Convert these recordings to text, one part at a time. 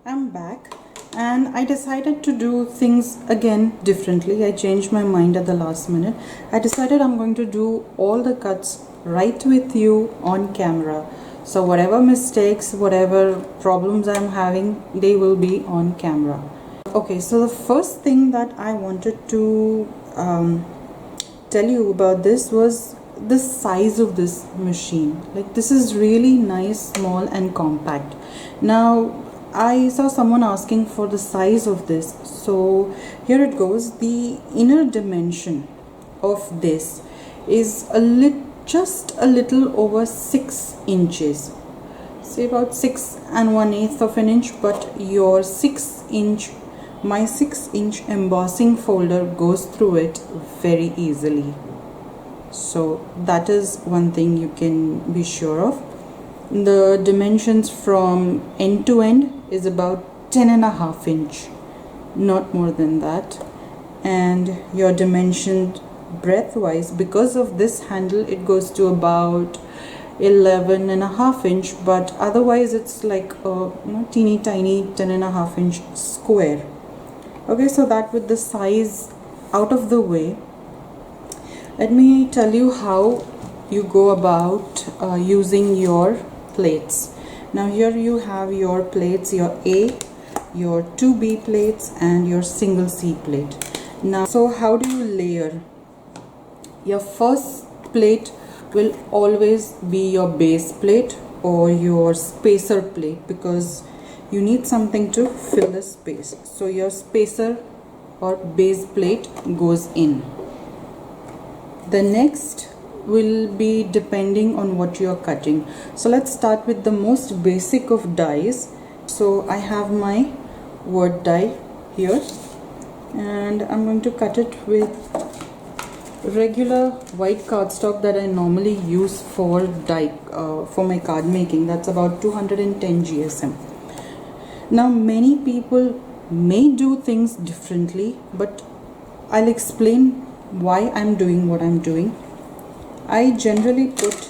I'm back and I decided to do things again differently. I changed my mind at the last minute. I decided I'm going to do all the cuts right with you on camera. So whatever mistakes, whatever problems I'm having, they will be on camera. Okay, so the first thing that I wanted to tell you about this was the size of this machine. Like, this is really nice, small and compact. Now I saw someone asking for the size of this, so here it goes. The inner dimension of this is just a little over 6 inches, say about 6 1/8 of an inch, but your my 6-inch embossing folder goes through it very easily. So that is one thing you can be sure of. The dimensions from end to end is about 10.5 inch, not more than that. And your dimensioned breadth wise, because of this handle, it goes to about 11.5 inch, but otherwise it's like a teeny tiny 10.5 inch square. Okay, so that with the size out of the way, let me tell you how you go about using your plates. Now here you have your plates, your A, your 2B plates and your single C plate. Now, so how do you layer? Your first plate will always be your base plate or your spacer plate, because you need something to fill the space. So your spacer or base plate goes in. The next will be depending on what you are cutting. So let's start with the most basic of dies. So I have my word die here and I'm going to cut it with regular white cardstock that I normally use for for my card making. That's about 210 GSM. Now many people may do things differently, but I'll explain why I'm doing what I'm doing. I generally put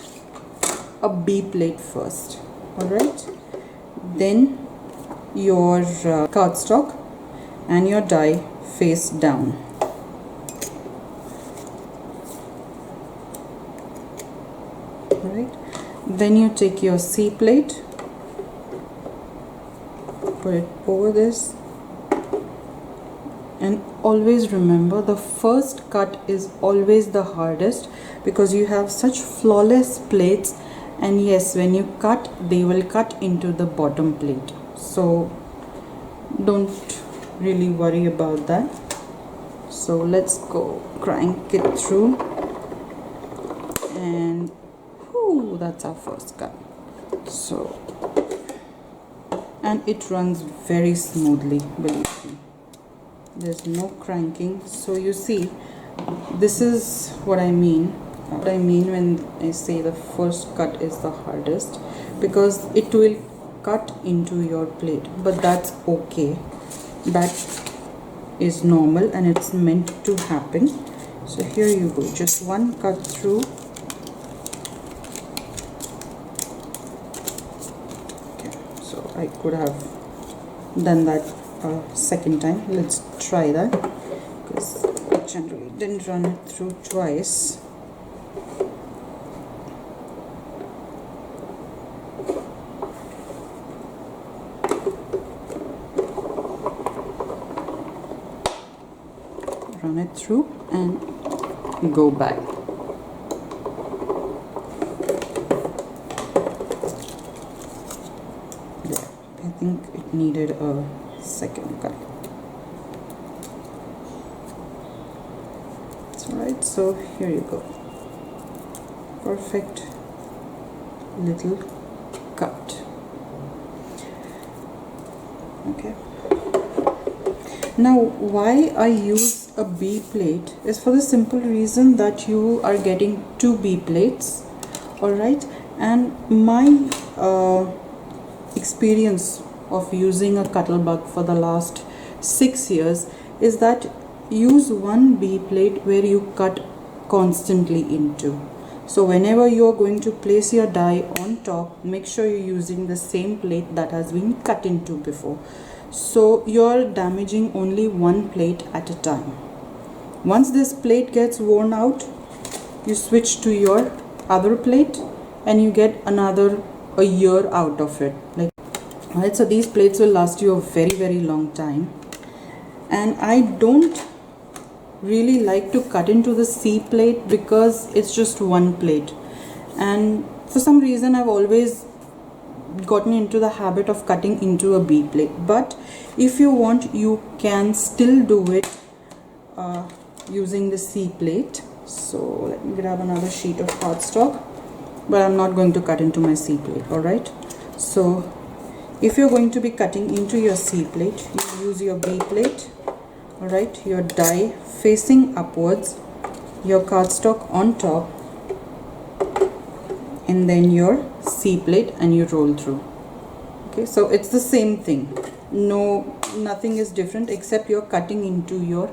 a B plate first, alright, then your cardstock and your die face down. Right, then you take your C plate, put it over this, and always remember the first cut is always the hardest, because you have such flawless plates, and yes, when you cut, they will cut into the bottom plate, so don't really worry about that. So let's go crank it through, and whoo, that's our first cut. So, and it runs very smoothly, believe me. There's no cranking. So you see, this is what I mean. What I mean when I say the first cut is the hardest, because it will cut into your plate, but that's okay. That is normal and it's meant to happen. So here you go, just one cut through. Okay, so I could have done that second time. Let's try that, because I generally didn't run it through twice. Run it through and go back. Yeah, I think it needed a second cut. That's right. So here you go, perfect little cut. Okay, now why I use a B plate is for the simple reason that you are getting 2 B plates, alright, and my experience of using a Cuttlebug for the last 6 years is that use one B plate where you cut constantly into. So whenever you are going to place your die on top, make sure you're using the same plate that has been cut into before. So you're damaging only one plate at a time. Once this plate gets worn out, you switch to your other plate and you get a year out of it. Alright, so these plates will last you a very long time. And I don't really like to cut into the C plate because it's just one plate, and for some reason I've always gotten into the habit of cutting into a B plate. But if you want, you can still do it using the C plate. So let me grab another sheet of cardstock, but I'm not going to cut into my C plate. Alright, so if you're going to be cutting into your C plate, you use your B plate. Alright, your die facing upwards, your cardstock on top, and then your C plate, and you roll through. Okay, so it's the same thing. Nothing is different except you're cutting into your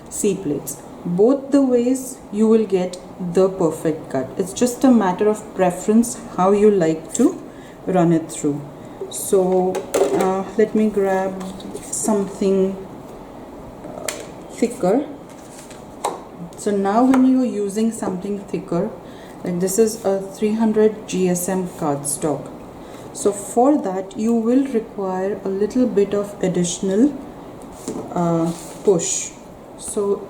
C plates. Both the ways you will get the perfect cut. It's just a matter of preference how you like to run it through. So let me grab something thicker. So now when you are using something thicker, like this is a 300 GSM cardstock, so for that you will require a little bit of additional push. So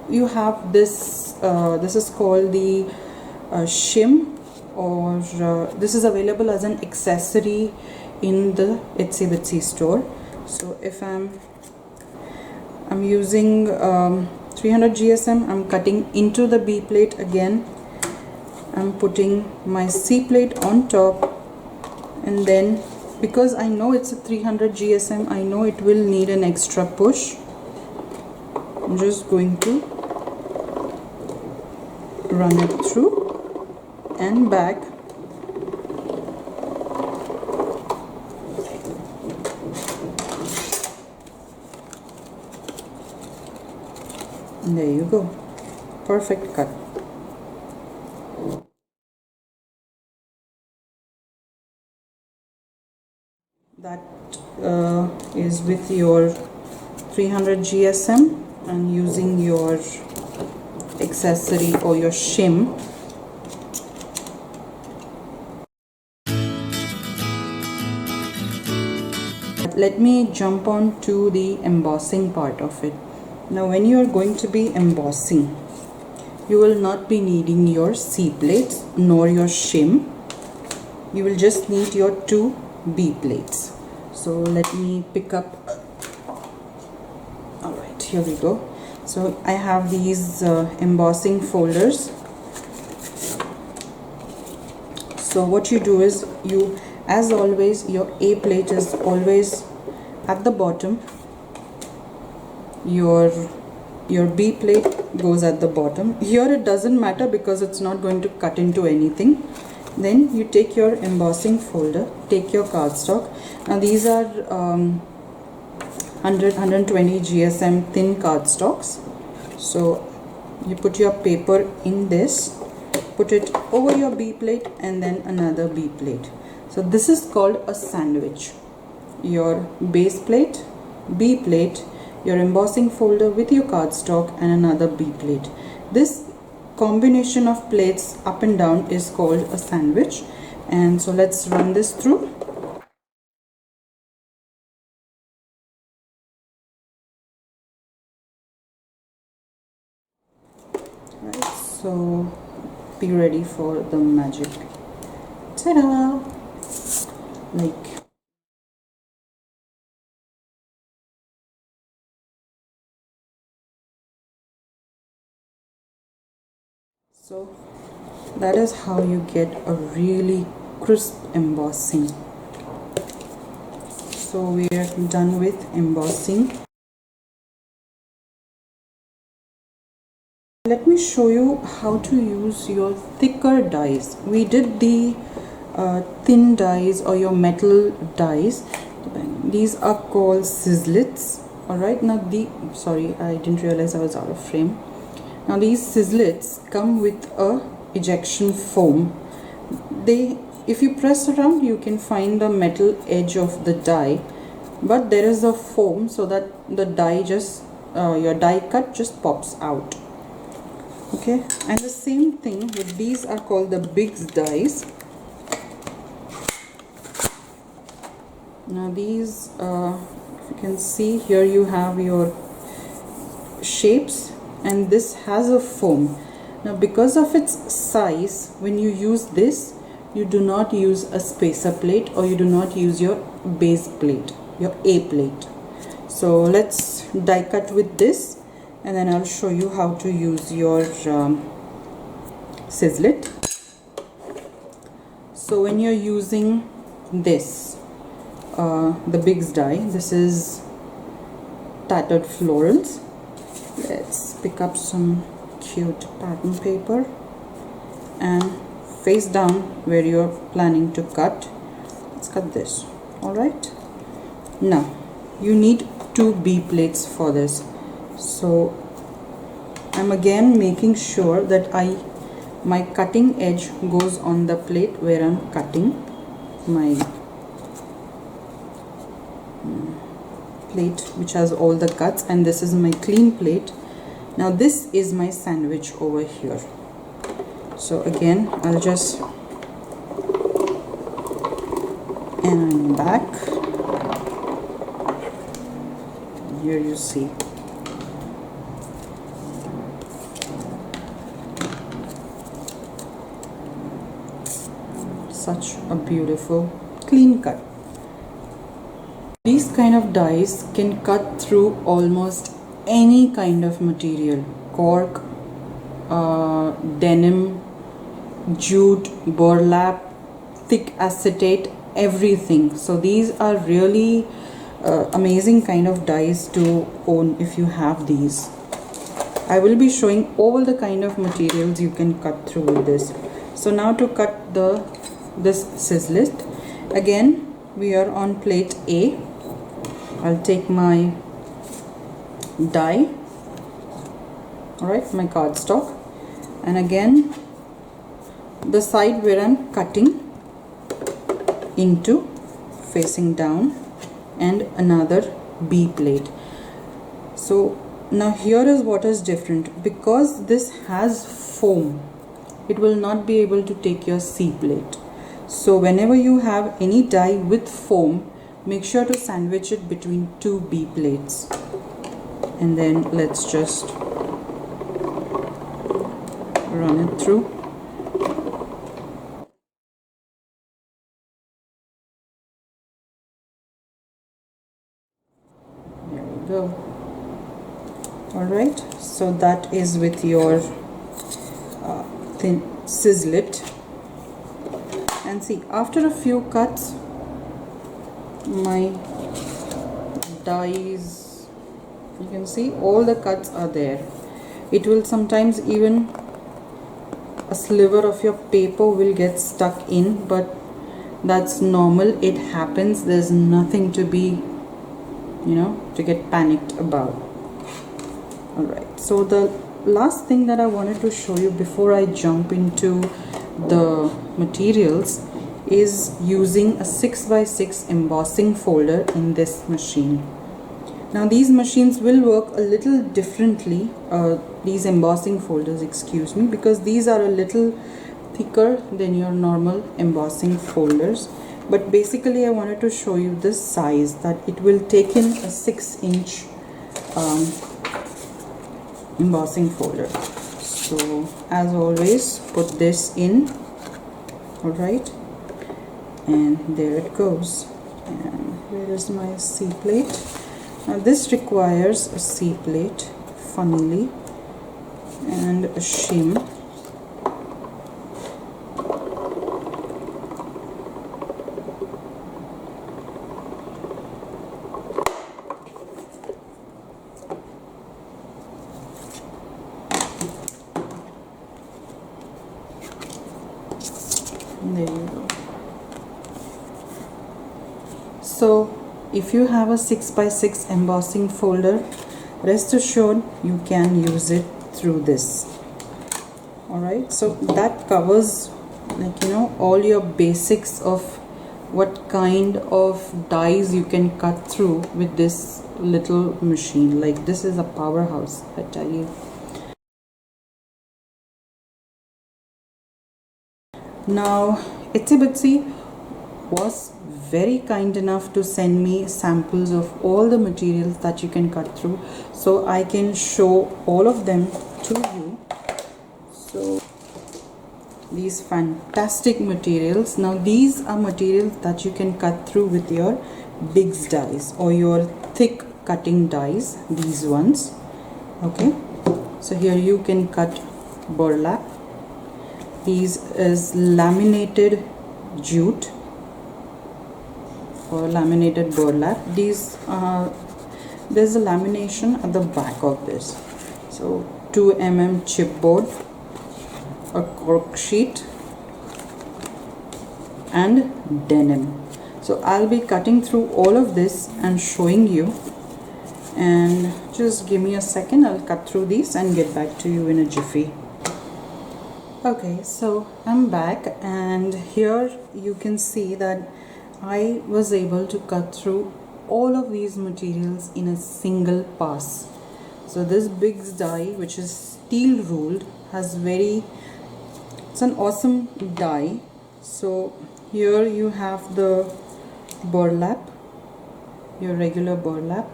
you have this this is called the shim, or this is available as an accessory in the Etsy Bitsy store. So if I'm using 300 GSM, I'm cutting into the B plate again, I'm putting my C plate on top, and then because I know it's a 300 GSM, I know it will need an extra push. I'm just going to run it through and back. And there you go, perfect cut. That is with your 300 GSM and using your accessory or your shim. Let me jump on to the embossing part of it. Now when you are going to be embossing, you will not be needing your C plates nor your shim. You will just need your two B plates. So let me pick up. Alright, here we go. So I have these embossing folders. So what you do is, as always, your A plate is always at the bottom, your B plate goes at the bottom. Here it doesn't matter because it's not going to cut into anything. Then you take your embossing folder, take your cardstock. Now these are 120 GSM thin cardstocks. So you put your paper in this, put it over your B plate and then another B plate. So this is called a sandwich. Your base plate, B plate, your embossing folder with your cardstock and another B plate. This combination of plates up and down is called a sandwich. And so let's run this through. Right, so be ready for the magic. Ta-da! So that is how you get a really crisp embossing. So we are done with embossing. Let me show you how to use your thicker dies. We did the thin dies or your metal dies. These are called Sizzlits. Alright, now sorry, I didn't realize I was out of frame. Now these Sizzlits come with a ejection foam. If you press around, you can find the metal edge of the die, but there is a foam so that the die just your die cut just pops out. Okay, and the same thing with these are called the Bigz dies. Now these, if you can see here, you have your shapes, and this has a foam. Now because of its size, when you use this, you do not use a spacer plate, or you do not use your base plate, your A plate. So let's die cut with this, and then I'll show you how to use your Sizzlit. So when you're using this, the Bigz die, this is tattered florals. Let's pick up some cute pattern paper and face down where you're planning to cut. Let's cut this. Alright, now you need 2 B plates for this. So I'm again making sure that my cutting edge goes on the plate where I'm cutting my plate, which has all the cuts, and this is my clean plate. Now this is my sandwich over here. So again, I'll just, and I'm back. Here you see. Such a beautiful clean cut. These kind of dies can cut through almost any kind of material: cork, denim, jute, burlap, thick acetate, everything. So these are really amazing kind of dies to own if you have these. I will be showing all the kind of materials you can cut through with this. So now to cut this Sizzlit, again we are on plate A. I'll take my die, alright, my cardstock, and again the side where I'm cutting into, facing down, and another B plate. So now here is what is different. Because this has foam, it will not be able to take your C plate. So whenever you have any die with foam, make sure to sandwich it between 2 B plates. And then let's just run it through. There we go. Alright, so that is with your thin Sizzlit. And see, after a few cuts, my dies, you can see all the cuts are there. It will sometimes even a sliver of your paper will get stuck in, but that's normal, it happens. There's nothing to be, to get panicked about. Alright, so the last thing that I wanted to show you before I jump into the materials is using a 6x6 embossing folder in this machine. Now these machines will work a little differently, these embossing folders, excuse me, because these are a little thicker than your normal embossing folders. But basically I wanted to show you this size, that it will take in a 6-inch embossing folder. So as always, put this in, alright, and there it goes. And where is my C plate? Now this requires a C plate, funnily, and a shim. There you go. So if you have a 6x6 embossing folder, rest assured you can use it through this. Alright, so that covers, like, you know, all your basics of what kind of dies you can cut through with this little machine. Like, this is a powerhouse, I tell you. Now Itsy Bitsy was very kind enough to send me samples of all the materials that you can cut through, so I can show all of them to you. So these fantastic materials. Now these are materials that you can cut through with your Bigz dies or your thick cutting dies, these ones. Okay, so here you can cut burlap. These is laminated jute or laminated burlap. These there's a lamination at the back of this. So 2 mm chipboard, a cork sheet, and denim. So I'll be cutting through all of this and showing you, and just give me a second. I'll cut through these and get back to you in a jiffy. Okay, so I'm back, and here you can see that I was able to cut through all of these materials in a single pass. So this Bigz die, which is steel ruled, has it's an awesome die. So here you have the burlap, your regular burlap.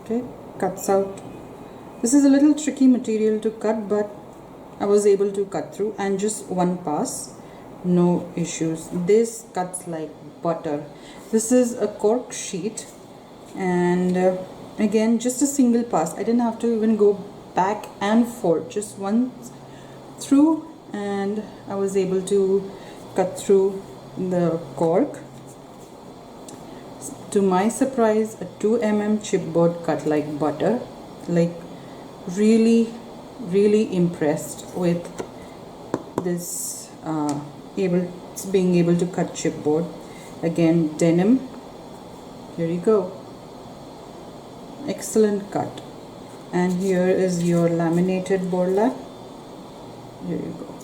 Okay, cuts out. This is a little tricky material to cut, but I was able to cut through, and just one pass, no issues. This cuts like butter. This is a cork sheet, and again just a single pass. I didn't have to even go back and forth, just once through, and I was able to cut through the cork. To my surprise, a 2 mm chipboard cut like butter. Like, really impressed with this being able to cut chipboard. Again, denim. Here you go, excellent cut. And here is your laminated burlap. Here you go.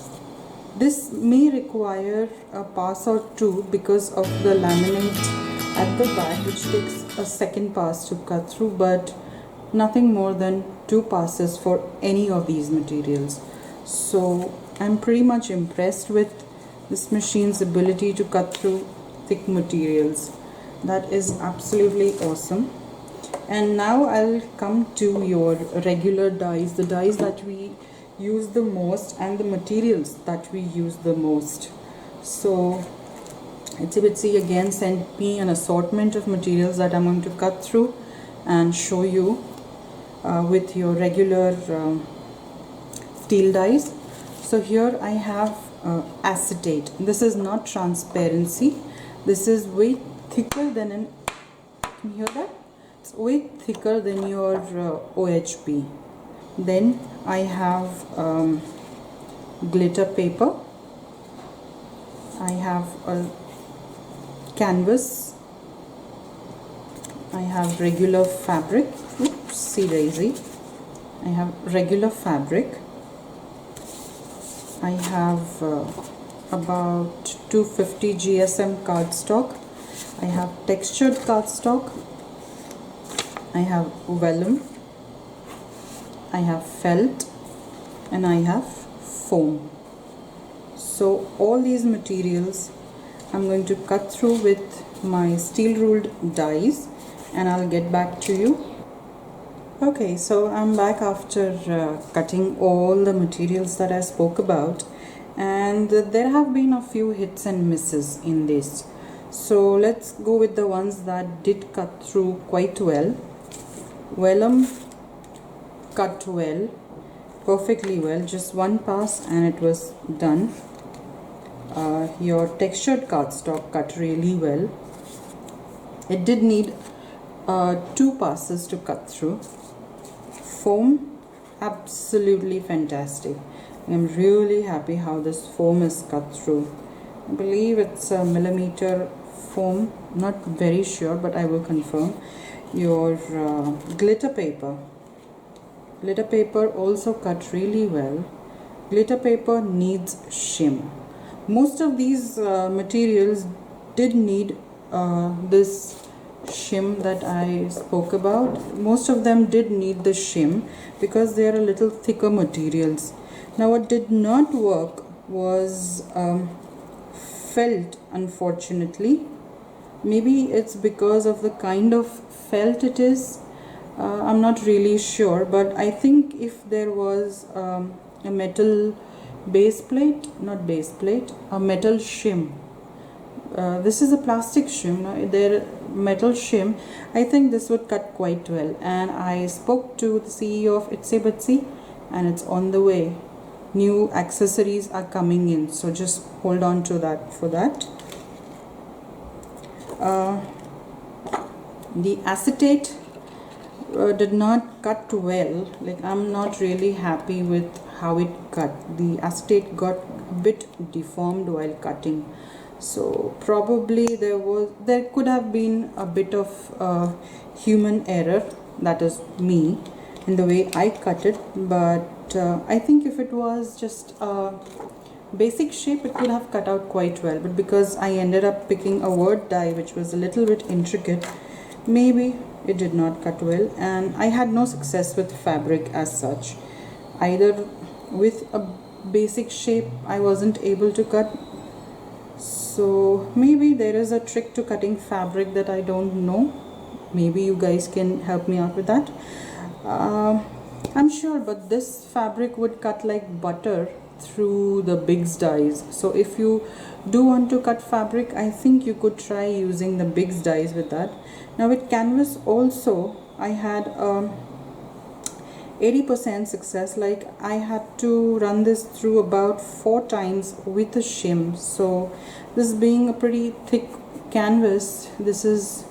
This may require a pass or two because of the laminate at the back, which takes a second pass to cut through, but nothing more than 2 passes for any of these materials. So I'm pretty much impressed with this machine's ability to cut through thick materials. That is absolutely awesome. And now I'll come to your regular dies, the dies that we use the most and the materials that we use the most. So Itsy Bitsy again sent me an assortment of materials that I'm going to cut through and show you with your regular steel dies. So here I have acetate. This is not transparency. This is way thicker than an, can you hear that? It's way thicker than your OHP. Then I have glitter paper. I have a canvas. I have regular fabric. Oopsie daisy. I have regular fabric. I have about 250 GSM cardstock. I have textured cardstock. I have vellum. I have felt, and I have foam. So all these materials I'm going to cut through with my steel ruled dies, and I'll get back to you. Okay, so I'm back after cutting all the materials that I spoke about, and there have been a few hits and misses in this. So let's go with the ones that did cut through quite well. Vellum cut well, perfectly well, just one pass and it was done. Your textured cardstock cut really well. It did need 2 passes to cut through. Foam, absolutely fantastic. I'm really happy how this foam is cut through. I believe it's a millimeter foam, not very sure, but I will confirm. Your glitter paper also cut really well. glitter paper needs shim. Most of these materials did need this shim that I spoke about. Most of them did need the shim because they are a little thicker materials. Now what did not work was felt, unfortunately. Maybe it's because of the kind of felt it is. I'm not really sure, but I think if there was a metal base plate, not base plate, a metal shim. This is a plastic shim, their metal shim. I think this would cut quite well, and I spoke to the CEO of Itsy Bitsy, and it's on the way. New accessories are coming in, so just hold on to that for that. The acetate did not cut well. Like, I'm not really happy with how it cut. The acetate got a bit deformed while cutting, so probably there could have been a bit of human error, that is me, in the way I cut it. But I think if it was just a basic shape, it could have cut out quite well, but because I ended up picking a word die which was a little bit intricate, maybe it did not cut well, and I had no success with fabric as such. Either with a basic shape I wasn't able to cut, so maybe there is a trick to cutting fabric that I don't know. Maybe you guys can help me out with that. I'm sure, but this fabric would cut like butter through the Bigz dies. So if you do want to cut fabric, I think you could try using the Bigz dies with that. Now with canvas also, I had 80% success. Like, I had to run this through about 4 times with a shim. So this being a pretty thick canvas, this is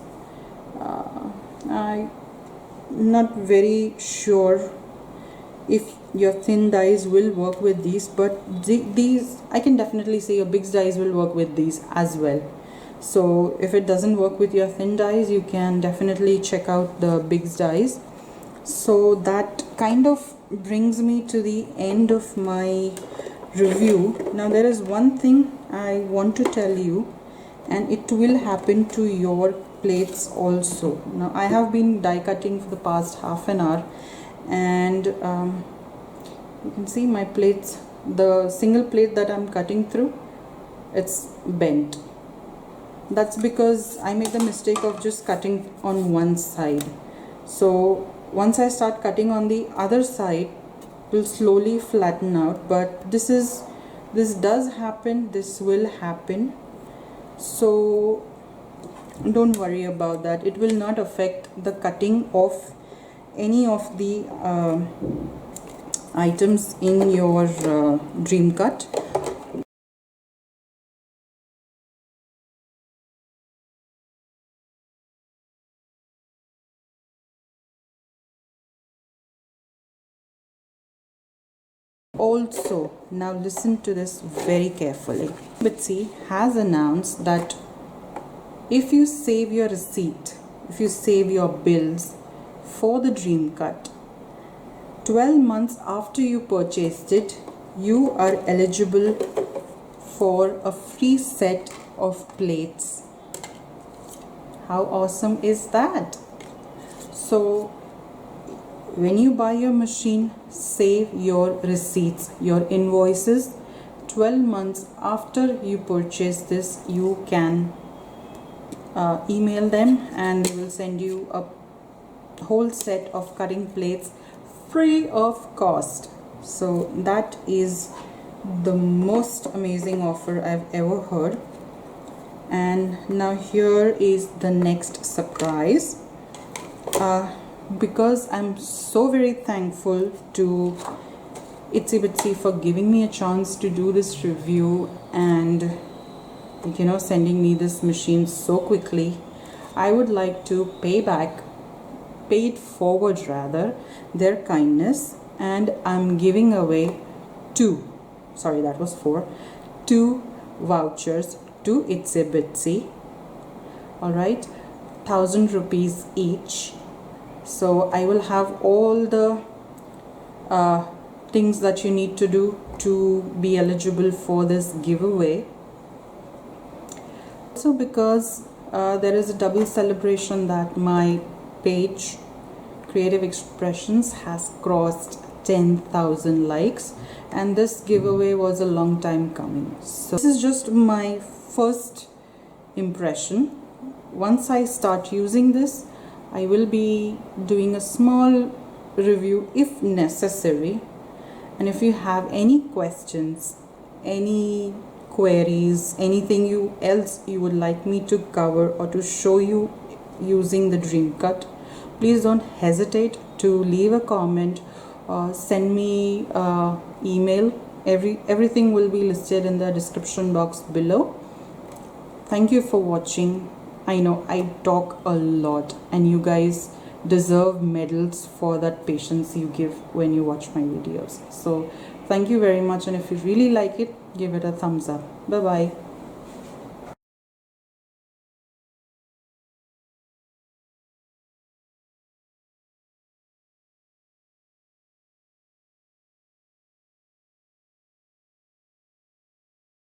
I'm not very sure if your thin dies will work with these, but these I can definitely say your Bigz dies will work with these as well. So if it doesn't work with your thin dies, you can definitely check out the Bigz dies. So that kind of brings me to the end of my review. Now there is one thing I want to tell you, and it will happen to your plates also. Now I have been die cutting for the past half an hour, and you can see my plates, the single plate that I'm cutting through, it's bent. That's because I made the mistake of just cutting on one side. So once I start cutting on the other side, it will slowly flatten out. But this does happen, this will happen, so don't worry about that. It will not affect the cutting of any of the items in your dream cut. Also, now listen to this very carefully. Bitsy has announced that if you save your receipt, if you save your bills for the dream cut, 12 months after you purchased it, you are eligible for a free set of plates. How awesome is that? So when you buy your machine, save your receipts, your invoices. 12 months after you purchase this, you can email them and they will send you a whole set of cutting plates free of cost. So that is the most amazing offer I've ever heard. And now here is the next surprise. Because I'm so very thankful to Itsy Bitsy for giving me a chance to do this review and, you know, sending me this machine so quickly, I would like to pay it forward rather, their kindness, and I'm giving away 2 vouchers to Itsy Bitsy. Alright, 1,000 rupees each. So I will have all the things that you need to do to be eligible for this giveaway. So because there is a double celebration that my page Creative Expressions has crossed 10,000 likes, and this giveaway was a long time coming. So this is just my first impression. Once I start using this, I will be doing a small review if necessary. And if you have any questions, any queries, anything else you would like me to cover or to show you using the Dream Cut, please don't hesitate to leave a comment or send me email. Everything will be listed in the description box below. Thank you for watching. I know I talk a lot, and you guys deserve medals for that patience you give when you watch my videos. So thank you very much, and if you really like it, give it a thumbs up. Bye bye.